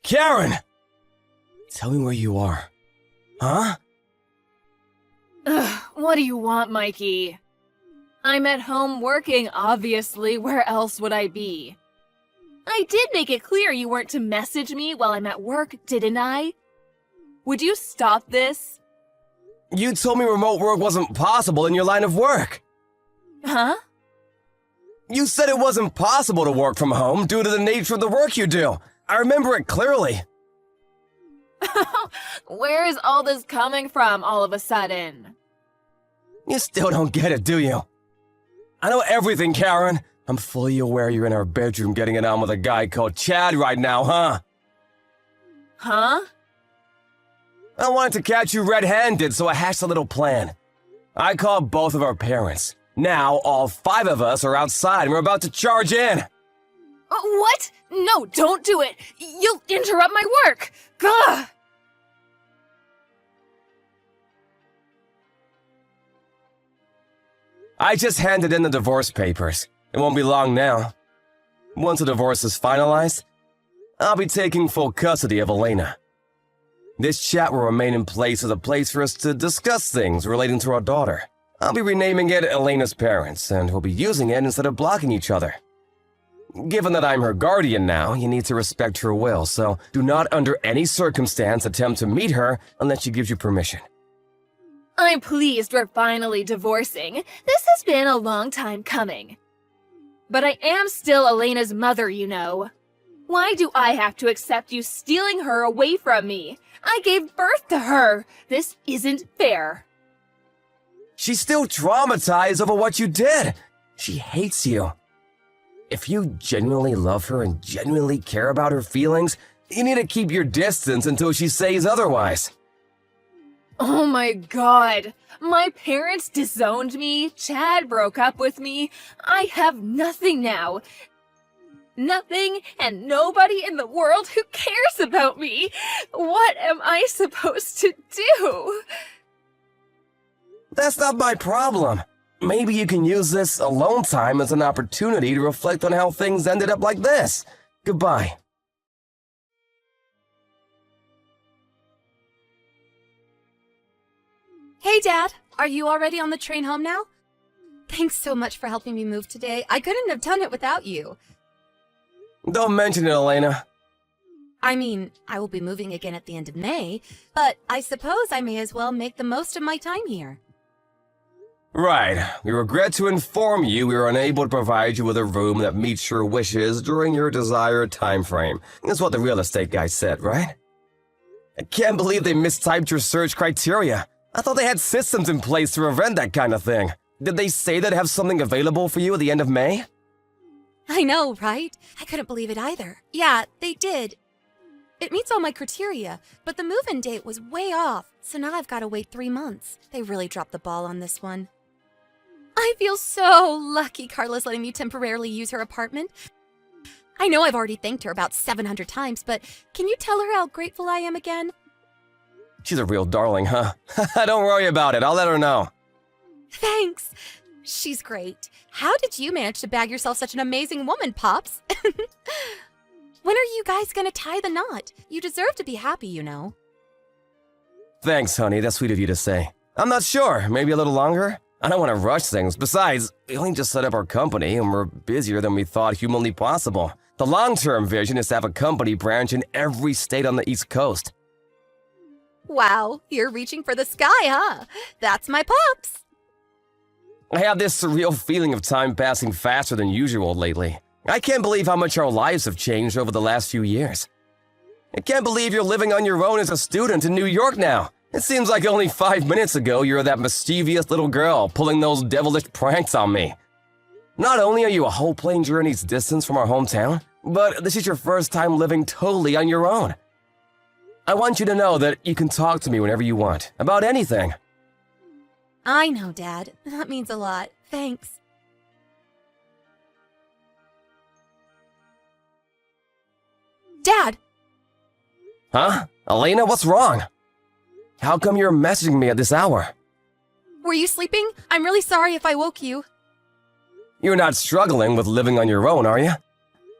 Karen! Tell me where you are. Huh? Ugh, what do you want, Mikey? I'm at home working, obviously. Where else would I be? I did make it clear you weren't to message me while I'm at work, didn't I? Would you stop this? You told me remote work wasn't possible in your line of work. Huh? You said it wasn't possible to work from home due to the nature of the work you do. I remember it clearly. Where is all this coming from all of a sudden? You still don't get it, do you? I know everything, Karen. I'm fully aware you're in our bedroom getting it on with a guy called Chad right now, huh? Huh? I wanted to catch you red-handed, so I hatched a little plan. I called both of our parents. Now, all 5 of us are outside and we're about to charge in. What? No, don't do it! You'll interrupt my work! Gah! I just handed in the divorce papers. It won't be long now. Once the divorce is finalized, I'll be taking full custody of Elena. This chat will remain in place as a place for us to discuss things relating to our daughter. I'll be renaming it Elena's Parents, and we'll be using it instead of blocking each other. Given that I'm her guardian now, you need to respect her will, so do not under any circumstance attempt to meet her unless she gives you permission. I'm pleased we're finally divorcing. This has been a long time coming. But I am still Elena's mother, you know. Why do I have to accept you stealing her away from me? I gave birth to her. This isn't fair. She's still traumatized over what you did. She hates you. If you genuinely love her and genuinely care about her feelings, you need to keep your distance until she says otherwise. Oh my god. My parents disowned me. Chad broke up with me. I have nothing now. Nothing and nobody in the world who cares about me. What am I supposed to do? That's not my problem. Maybe you can use this alone time as an opportunity to reflect on how things ended up like this. Goodbye. Hey, Dad. Are you already on the train home now? Thanks so much for helping me move today. I couldn't have done it without you. Don't mention it, Elena. I mean, I will be moving again at the end of May, but I suppose I may as well make the most of my time here. Right. We regret to inform you we are unable to provide you with a room that meets your wishes during your desired time frame. That's what the real estate guy said, right? I can't believe they mistyped your search criteria. I thought they had systems in place to prevent that kind of thing. Did they say they'd have something available for you at the end of May? I know, right? I couldn't believe it either. Yeah, they did. It meets all my criteria, but the move-in date was way off, so now I've got to wait 3 months. They really dropped the ball on this one. I feel so lucky Carla's letting me temporarily use her apartment. I know I've already thanked her about 700 times, but can you tell her how grateful I am again? She's a real darling, huh? Don't worry about it. I'll let her know. Thanks. She's great. How did you manage to bag yourself such an amazing woman, Pops? When are you guys gonna tie the knot? You deserve to be happy, you know. Thanks, honey. That's sweet of you to say. I'm not sure. Maybe a little longer? I don't want to rush things. Besides, we only just set up our company and we're busier than we thought humanly possible. The long-term vision is to have a company branch in every state on the East Coast. Wow, you're reaching for the sky, huh? That's my Pops. I have this surreal feeling of time passing faster than usual lately. I can't believe how much our lives have changed over the last few years. I can't believe you're living on your own as a student in New York now. It seems like only 5 minutes ago you were that mischievous little girl pulling those devilish pranks on me. Not only are you a whole plane journey's distance from our hometown, but this is your first time living totally on your own. I want you to know that you can talk to me whenever you want, about anything. I know, Dad. That means a lot. Thanks. Dad! Huh? Elena, what's wrong? How come you're messaging me at this hour? Were you sleeping? I'm really sorry if I woke you. You're not struggling with living on your own, are you?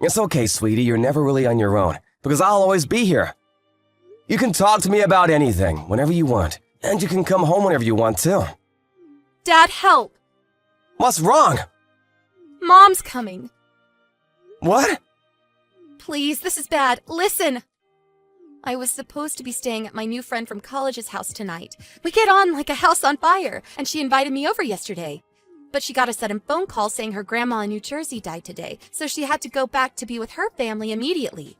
It's okay, sweetie, you're never really on your own. because I'll always be here. You can talk to me about anything, whenever you want, and you can come home whenever you want too. Dad, help! What's wrong? Mom's coming. What? Please, this is bad. Listen! I was supposed to be staying at my new friend from college's house tonight. We get on like a house on fire, and she invited me over yesterday. But she got a sudden phone call saying her grandma in New Jersey died today, so she had to go back to be with her family immediately.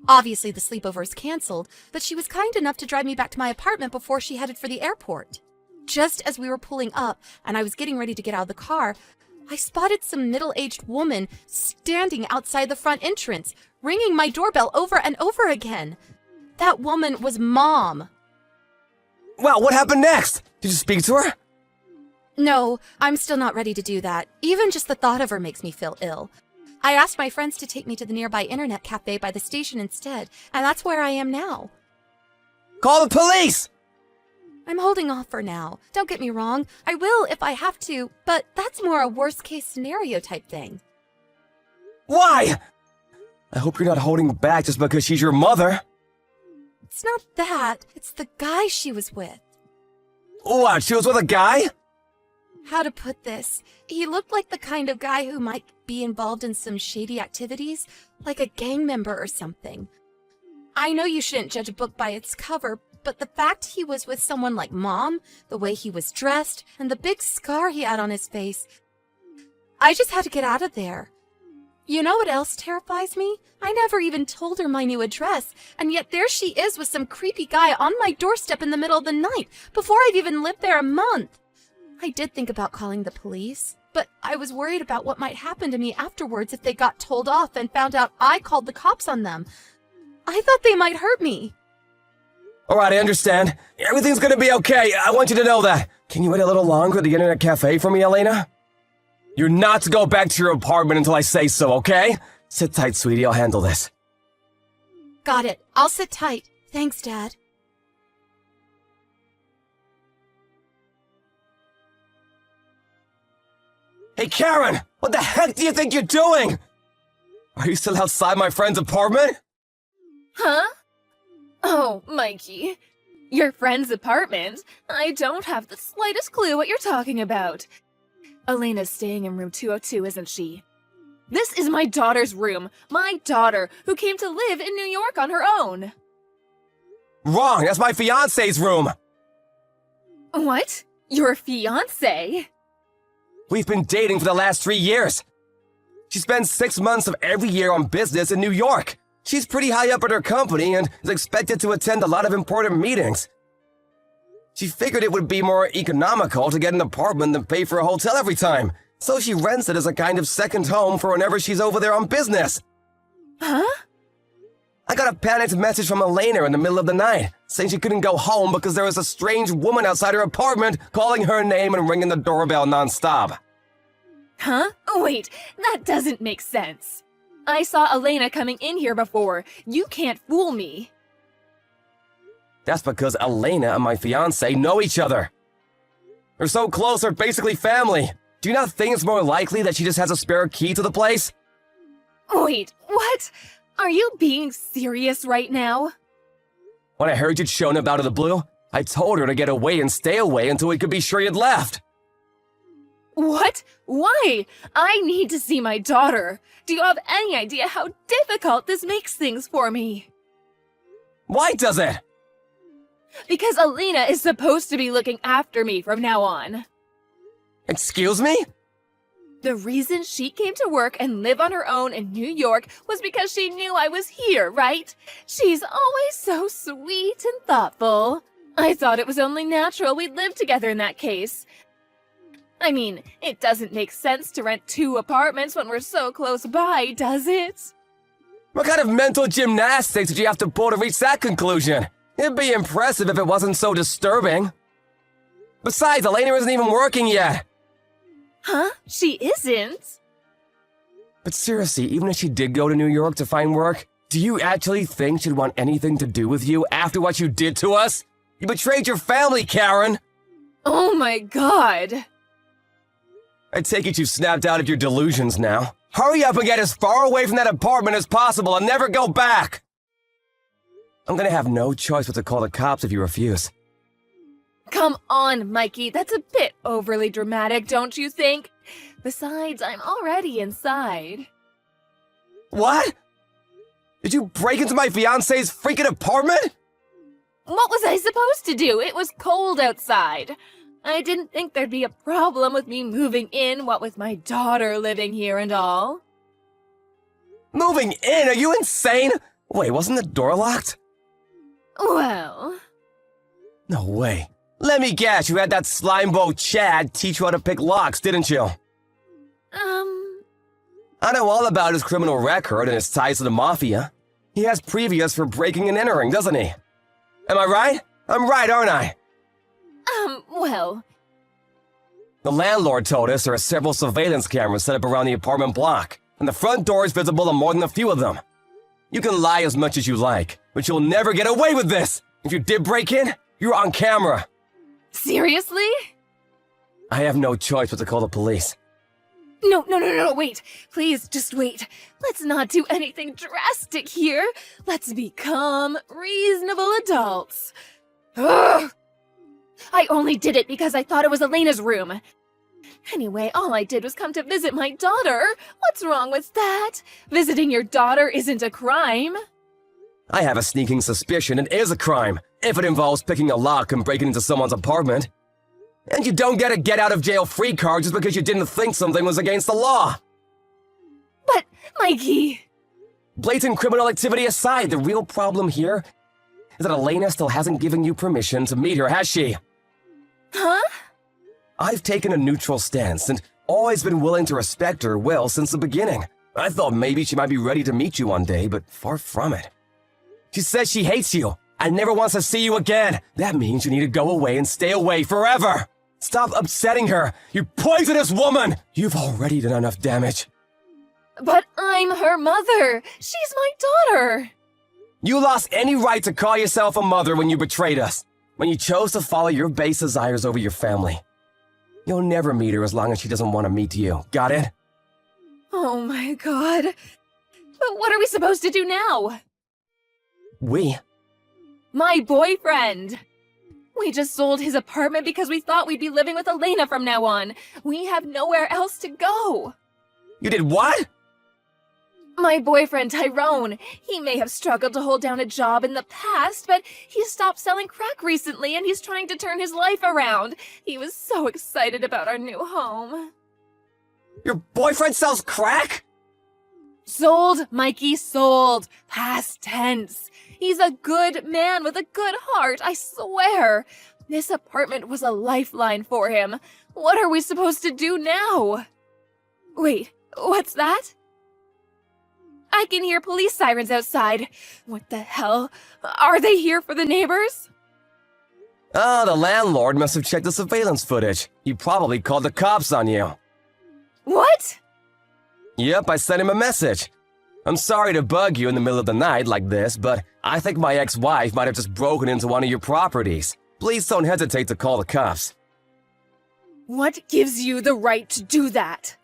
Obviously, the sleepover is canceled, but she was kind enough to drive me back to my apartment before she headed for the airport. Just as we were pulling up, and I was getting ready to get out of the car, I spotted some middle-aged woman standing outside the front entrance, ringing my doorbell over and over again. That woman was Mom. Well, what happened next? Did you speak to her? No, I'm still not ready to do that. Even just the thought of her makes me feel ill. I asked my friends to take me to the nearby internet cafe by the station instead, and that's where I am now. Call the police! I'm holding off for now. Don't get me wrong, I will if I have to, but that's more a worst-case scenario type thing. Why? I hope you're not holding back just because she's your mother. It's not that, it's the guy she was with. What, she was with a guy? How to put this? He looked like the kind of guy who might be involved in some shady activities, like a gang member or something. I know you shouldn't judge a book by its cover, but the fact he was with someone like Mom, the way he was dressed, and the big scar he had on his face, I just had to get out of there. You know what else terrifies me? I never even told her my new address, and yet there she is with some creepy guy on my doorstep in the middle of the night, before I've even lived there a month. I did think about calling the police, but I was worried about what might happen to me afterwards if they got told off and found out I called the cops on them. I thought they might hurt me. Alright, I understand. Everything's gonna be okay. I want you to know that. Can you wait a little longer at the internet cafe for me, Elena? You're not to go back to your apartment until I say so, okay? Sit tight, sweetie. I'll handle this. Got it. I'll sit tight. Thanks, Dad. Hey, Karen! What the heck do you think you're doing? Are you still outside my friend's apartment? Huh? Oh, Mikey. Your friend's apartment? I don't have the slightest clue what you're talking about. Elena's staying in room 202, isn't she? This is my daughter's room. My daughter, who came to live in New York on her own. Wrong! That's my fiancé's room! What? Your fiancé? We've been dating for the last 3 years. She spends 6 months of every year on business in New York. She's pretty high up in her company and is expected to attend a lot of important meetings. She figured it would be more economical to get an apartment than pay for a hotel every time, so she rents it as a kind of second home for whenever she's over there on business. Huh? I got a panicked message from Elena in the middle of the night, saying she couldn't go home because there was a strange woman outside her apartment calling her name and ringing the doorbell nonstop. Huh? Wait, that doesn't make sense. I saw Elena coming in here before. You can't fool me. That's because Elena and my fiancé know each other. They're so close, they're basically family. Do you not think it's more likely that she just has a spare key to the place? Wait, what? Are you being serious right now? When I heard you'd shown up out of the blue, I told her to get away and stay away until we could be sure you'd left. What? Why? I need to see my daughter. Do you have any idea how difficult this makes things for me? Why does it? Because Elena is supposed to be looking after me from now on. Excuse me? The reason she came to work and live on her own in New York was because she knew I was here, right? She's always so sweet and thoughtful. I thought it was only natural we'd live together in that case. I mean, it doesn't make sense to rent 2 apartments when we're so close by, does it? What kind of mental gymnastics did you have to pull to reach that conclusion? It'd be impressive if it wasn't so disturbing. Besides, Elena isn't even working yet. Huh? She isn't? But seriously, even if she did go to New York to find work, do you actually think she'd want anything to do with you after what you did to us? You betrayed your family, Karen! Oh my god! I take it you've snapped out of your delusions now. Hurry up and get as far away from that apartment as possible and never go back! I'm gonna have no choice but to call the cops if you refuse. Come on, Mikey, that's a bit overly dramatic, don't you think? Besides, I'm already inside. What? Did you break into my fiance's freaking apartment? What was I supposed to do? It was cold outside. I didn't think there'd be a problem with me moving in, what with my daughter living here and all. Moving in? Are you insane? Wait, wasn't the door locked? Well... No way. Let me guess, you had that slimebo Chad teach you how to pick locks, didn't you? I know all about his criminal record and his ties to the mafia. He has previous for breaking and entering, doesn't he? Am I right? I'm right, aren't I? Well... The landlord told us there are several surveillance cameras set up around the apartment block, and the front door is visible on more than a few of them. You can lie as much as you like, but you'll never get away with this! If you did break in, you're on camera. Seriously? I have no choice but to call the police. No, wait. Please, just wait. Let's not do anything drastic here. Let's become reasonable adults. Ugh! I only did it because I thought it was Elena's room. Anyway, all I did was come to visit my daughter. What's wrong with that? Visiting your daughter isn't a crime. I have a sneaking suspicion it is a crime, if it involves picking a lock and breaking into someone's apartment. And you don't get a get-out-of-jail-free card just because you didn't think something was against the law. But, Mikey... Blatant criminal activity aside, the real problem here is that Elena still hasn't given you permission to meet her, has she? Huh? I've taken a neutral stance and always been willing to respect her will since the beginning. I thought maybe she might be ready to meet you one day, but far from it. She says she hates you and never wants to see you again. That means you need to go away and stay away forever. Stop upsetting her, you poisonous woman! You've already done enough damage. But I'm her mother. She's my daughter. You lost any right to call yourself a mother when you betrayed us. When you chose to follow your base desires over your family. You'll never meet her as long as she doesn't want to meet you. Got it? Oh my god. But what are we supposed to do now? We? My boyfriend. We just sold his apartment because we thought we'd be living with Elena from now on. We have nowhere else to go. You did what? My boyfriend, Tyrone. He may have struggled to hold down a job in the past, but he stopped selling crack recently and he's trying to turn his life around. He was so excited about our new home. Your boyfriend sells crack? Sold, Mikey, sold. Past tense. He's a good man with a good heart, I swear. This apartment was a lifeline for him. What are we supposed to do now? Wait, what's that? I can hear police sirens outside. What the hell? Are they here for the neighbors? Oh, the landlord must have checked the surveillance footage. He probably called the cops on you. What? Yep, I sent him a message. I'm sorry to bug you in the middle of the night like this, but I think my ex-wife might have just broken into one of your properties. Please don't hesitate to call the cops. What gives you the right to do that?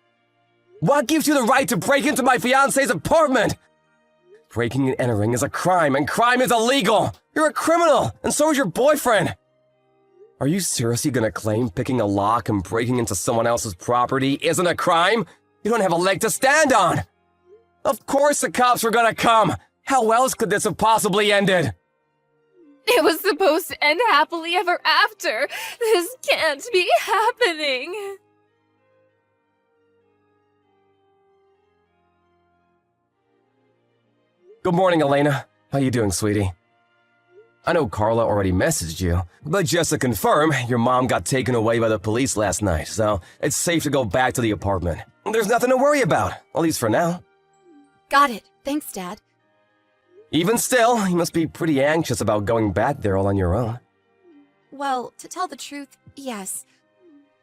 What gives you the right to break into my fiance's apartment? Breaking and entering is a crime, and crime is illegal. You're a criminal, and so is your boyfriend. Are you seriously gonna claim picking a lock and breaking into someone else's property isn't a crime? You don't have a leg to stand on. Of course the cops were gonna come. How else could this have possibly ended? It was supposed to end happily ever after. This can't be happening. Good morning, Elena. How you doing, sweetie? I know Carla already messaged you, but just to confirm, your mom got taken away by the police last night, so it's safe to go back to the apartment. There's nothing to worry about, at least for now. Got it. Thanks, Dad. Even still, you must be pretty anxious about going back there all on your own. Well, to tell the truth, yes.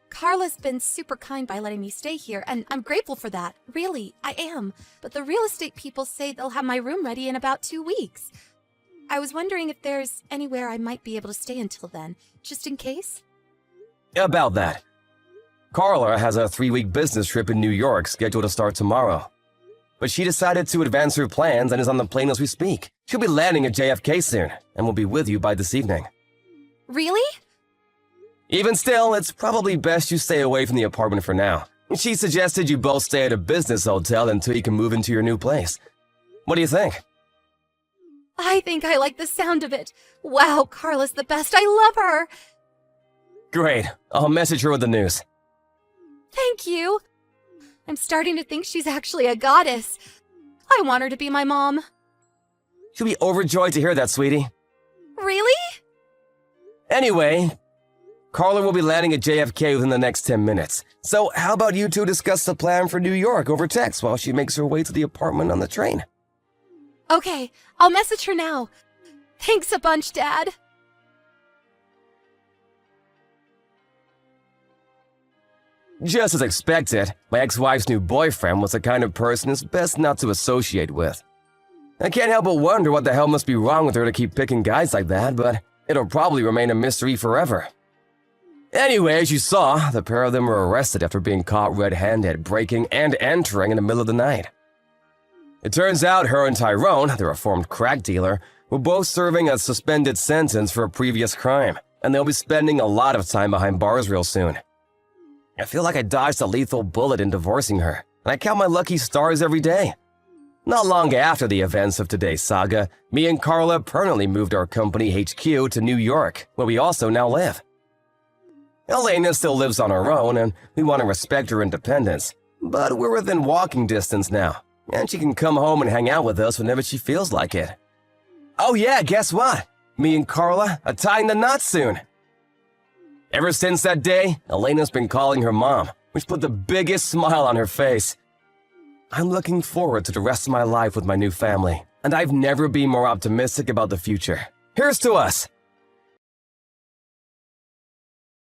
Carla's been super kind by letting me stay here, and I'm grateful for that. Really, I am. But the real estate people say they'll have my room ready in about 2 weeks. I was wondering if there's anywhere I might be able to stay until then, just in case? About that. Carla has a 3-week business trip in New York scheduled to start tomorrow. but she decided to advance her plans and is on the plane as we speak. She'll be landing at JFK soon, and will be with you by this evening. Really? Even still, it's probably best you stay away from the apartment for now. She suggested you both stay at a business hotel until you can move into your new place. What do you think? I think I like the sound of it. Wow, Carla's the best. I love her. Great. I'll message her with the news. Thank you. I'm starting to think she's actually a goddess. I want her to be my mom. She'll be overjoyed to hear that, sweetie. Really? Anyway, Carla will be landing at JFK within the next 10 minutes. So how about you two discuss the plan for New York over text while she makes her way to the apartment on the train? Okay, I'll message her now. Thanks a bunch, Dad. Just as expected, my ex-wife's new boyfriend was the kind of person it's best not to associate with. I can't help but wonder what the hell must be wrong with her to keep picking guys like that, but it'll probably remain a mystery forever. Anyway, as you saw, the pair of them were arrested after being caught red-handed, breaking and entering in the middle of the night. It turns out her and Tyrone, the reformed crack dealer, were both serving a suspended sentence for a previous crime, and they'll be spending a lot of time behind bars real soon. I feel like I dodged a lethal bullet in divorcing her, and I count my lucky stars every day. Not long after the events of today's saga, me and Carla permanently moved our company HQ to New York, where we also now live. Elena still lives on her own, and we want to respect her independence, but we're within walking distance now, and she can come home and hang out with us whenever she feels like it. Oh yeah, guess what? Me and Carla are tying the knot soon. Ever since that day, Elena's been calling her mom, which put the biggest smile on her face. I'm looking forward to the rest of my life with my new family, and I've never been more optimistic about the future. Here's to us!